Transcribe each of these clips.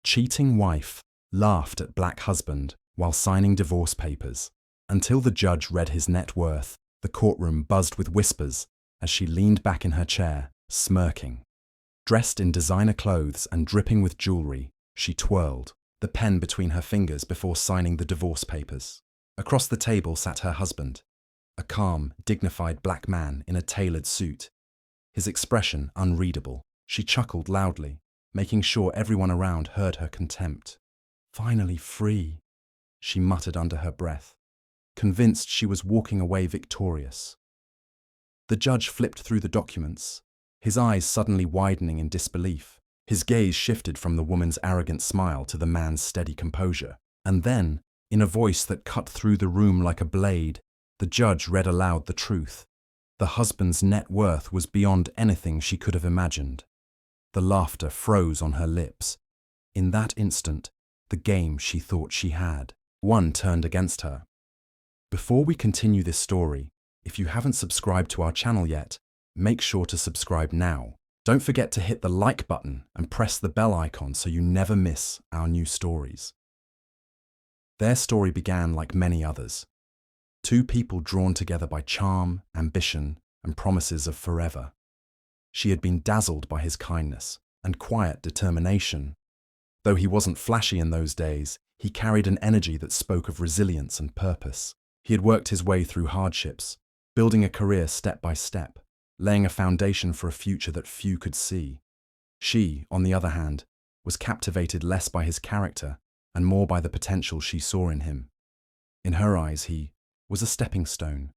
Cheating wife laughed at black husband while signing divorce papers. Until the judge read his net worth, the courtroom buzzed with whispers as she leaned back in her chair, smirking. Dressed in designer clothes and dripping with jewelry, she twirled, the pen between her fingers before signing the divorce papers. Across the table sat her husband, a calm, dignified black man in a tailored suit, his expression unreadable. She chuckled loudly, making sure everyone around heard her contempt. "Finally free," she muttered under her breath, convinced she was walking away victorious. The judge flipped through the documents, his eyes suddenly widening in disbelief. His gaze shifted from the woman's arrogant smile to the man's steady composure. And then, in a voice that cut through the room like a blade, the judge read aloud the truth. The husband's net worth was beyond anything she could have imagined. The laughter froze on her lips. In that instant, the game she thought she had won turned against her. Before we continue this story, if you haven't subscribed to our channel yet, make sure to subscribe now. Don't forget to hit the like button and press the bell icon so you never miss our new stories. Their story began like many others. Two people drawn together by charm, ambition, and promises of forever. She had been dazzled by his kindness and quiet determination. Though he wasn't flashy in those days, he carried an energy that spoke of resilience and purpose. He had worked his way through hardships, building a career step by step, laying a foundation for a future that few could see. She, on the other hand, was captivated less by his character and more by the potential she saw in him. In her eyes, he was a stepping stone,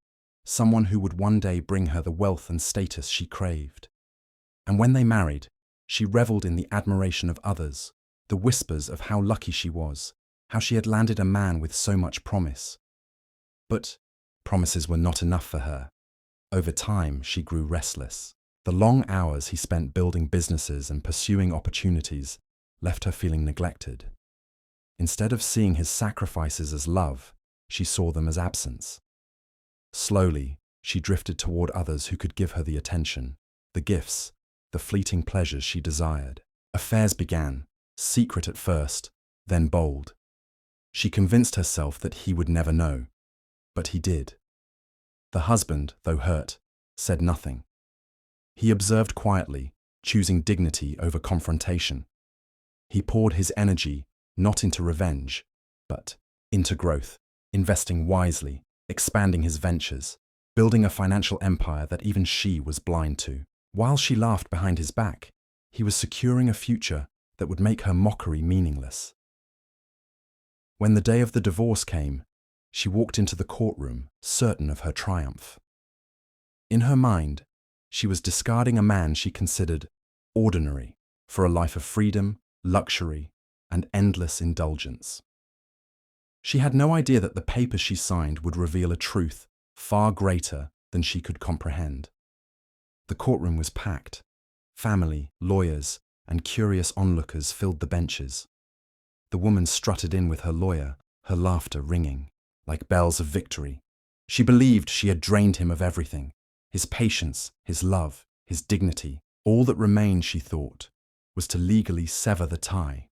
someone who would one day bring her the wealth and status she craved. And when they married, she reveled in the admiration of others, the whispers of how lucky she was, how she had landed a man with so much promise. But promises were not enough for her. Over time, she grew restless. The long hours he spent building businesses and pursuing opportunities left her feeling neglected. Instead of seeing his sacrifices as love, she saw them as absence. Slowly, she drifted toward others who could give her the attention, the gifts, the fleeting pleasures she desired. Affairs began, secret at first, then bold. She convinced herself that he would never know, but he did. The husband, though hurt, said nothing. He observed quietly, choosing dignity over confrontation. He poured his energy not into revenge, but into growth, investing wisely, expanding his ventures, building a financial empire that even she was blind to. While she laughed behind his back, he was securing a future that would make her mockery meaningless. When the day of the divorce came, she walked into the courtroom, certain of her triumph. In her mind, she was discarding a man she considered ordinary for a life of freedom, luxury, and endless indulgence. She had no idea that the papers she signed would reveal a truth far greater than she could comprehend. The courtroom was packed. Family, lawyers, and curious onlookers filled the benches. The woman strutted in with her lawyer, her laughter ringing like bells of victory. She believed she had drained him of everything, his patience, his love, his dignity. All that remained, she thought, was to legally sever the tie.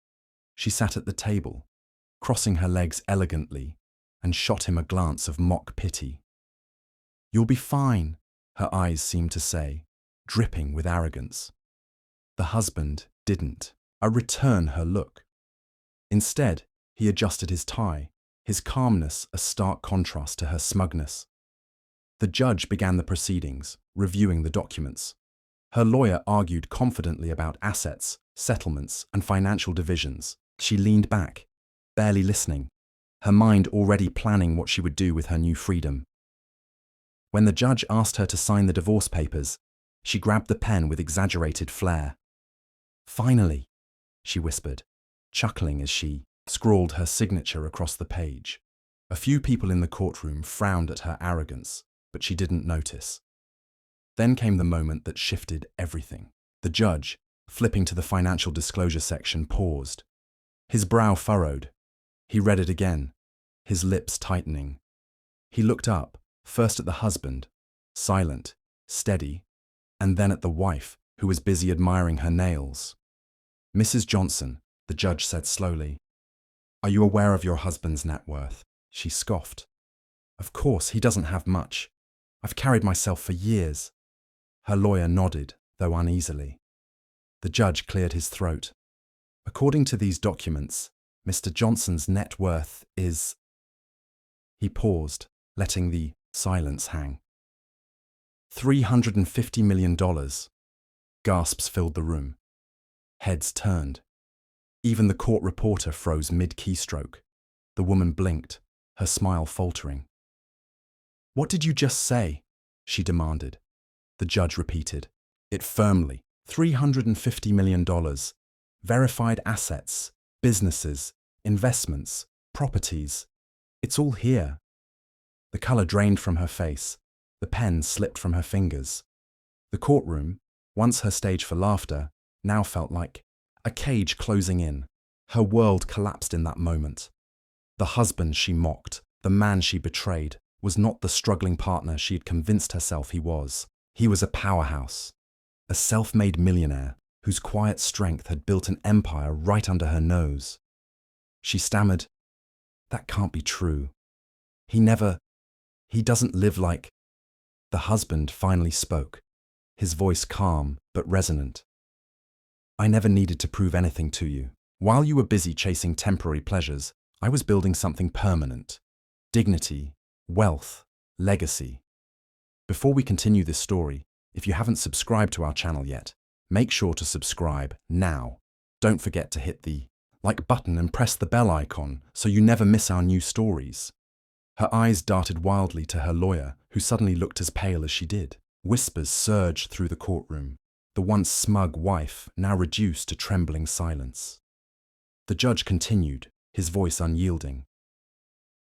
She sat at the table, crossing her legs elegantly, and shot him a glance of mock pity. "You'll be fine," her eyes seemed to say, dripping with arrogance. The husband didn't return her look. Instead, he adjusted his tie, his calmness a stark contrast to her smugness. The judge began the proceedings, reviewing the documents. Her lawyer argued confidently about assets, settlements, and financial divisions. She leaned back, barely listening, her mind already planning what she would do with her new freedom. When the judge asked her to sign the divorce papers, she grabbed the pen with exaggerated flair. "Finally," she whispered, chuckling as she scrawled her signature across the page. A few people in the courtroom frowned at her arrogance, but she didn't notice. Then came the moment that shifted everything. The judge, flipping to the financial disclosure section, paused. His brow furrowed. He read it again, his lips tightening. He looked up, first at the husband, silent, steady, and then at the wife, who was busy admiring her nails. "Mrs. Johnson, The judge said slowly. Are you aware of your husband's net worth? She scoffed. Of course, he doesn't have much. I've carried myself for years. Her lawyer nodded, though uneasily. The judge cleared his throat. According to these documents, Mr. Johnson's net worth is… He paused, letting the silence hang. $350 million. Gasps filled the room. Heads turned. Even the court reporter froze mid-keystroke. The woman blinked, her smile faltering. What did you just say? She demanded. The judge repeated it firmly. $350 million. Verified assets, businesses, investments, properties. It's all here. The colour drained from her face. The pen slipped from her fingers. The courtroom, once her stage for laughter, now felt like a cage closing in. Her world collapsed in that moment. The husband she mocked, the man she betrayed, was not the struggling partner she had convinced herself he was. He was a powerhouse, a self-made millionaire whose quiet strength had built an empire right under her nose. She stammered, "That can't be true. He doesn't live like…" The husband finally spoke, his voice calm but resonant. "I never needed to prove anything to you. While you were busy chasing temporary pleasures, I was building something permanent. Dignity, wealth, legacy. Before we continue this story, if you haven't subscribed to our channel yet, make sure to subscribe now. Don't forget to hit the like button and press the bell icon so you never miss our new stories." Her eyes darted wildly to her lawyer, who suddenly looked as pale as she did. Whispers surged through the courtroom, the once smug wife now reduced to trembling silence. The judge continued, his voice unyielding.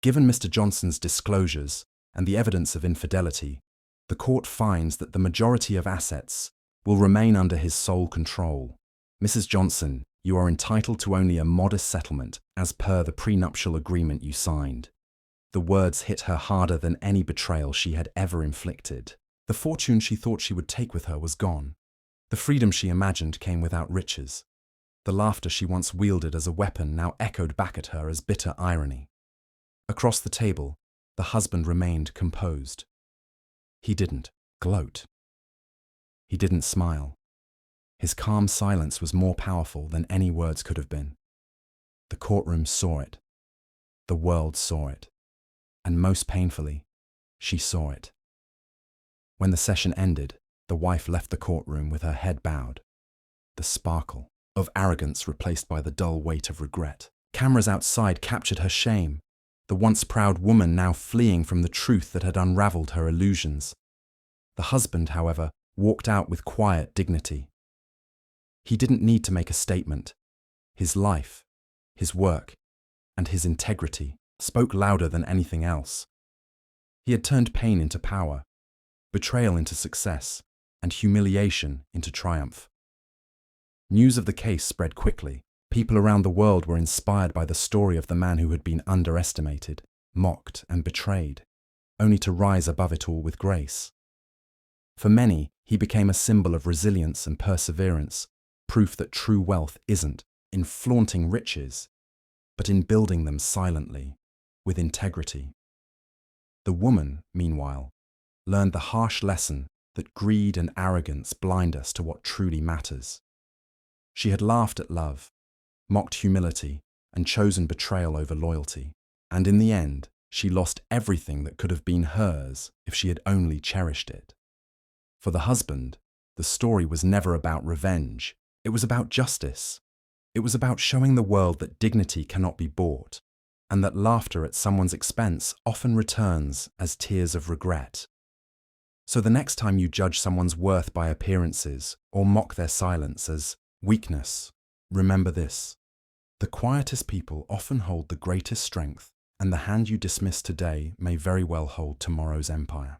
Given Mr. Johnson's disclosures and the evidence of infidelity, the court finds that the majority of assets will remain under his sole control. Mrs. Johnson, you are entitled to only a modest settlement as per the prenuptial agreement you signed. The words hit her harder than any betrayal she had ever inflicted. The fortune she thought she would take with her was gone. The freedom she imagined came without riches. The laughter she once wielded as a weapon now echoed back at her as bitter irony. Across the table, the husband remained composed. He didn't gloat. He didn't smile. His calm silence was more powerful than any words could have been. The courtroom saw it. The world saw it. And most painfully, she saw it. When the session ended, the wife left the courtroom with her head bowed, the sparkle of arrogance replaced by the dull weight of regret. Cameras outside captured her shame, the once proud woman now fleeing from the truth that had unraveled her illusions. The husband, however, walked out with quiet dignity. He didn't need to make a statement. His life, his work, and his integrity spoke louder than anything else. He had turned pain into power, betrayal into success, and humiliation into triumph. News of the case spread quickly. People around the world were inspired by the story of the man who had been underestimated, mocked, and betrayed, only to rise above it all with grace. For many, he became a symbol of resilience and perseverance, proof that true wealth isn't in flaunting riches, but in building them silently, with integrity. The woman, meanwhile, learned the harsh lesson that greed and arrogance blind us to what truly matters. She had laughed at love, mocked humility, and chosen betrayal over loyalty. And in the end, she lost everything that could have been hers if she had only cherished it. For the husband, the story was never about revenge. It was about justice. It was about showing the world that dignity cannot be bought, and that laughter at someone's expense often returns as tears of regret. So the next time you judge someone's worth by appearances or mock their silence as weakness, remember this: the quietest people often hold the greatest strength, and the hand you dismiss today may very well hold tomorrow's empire.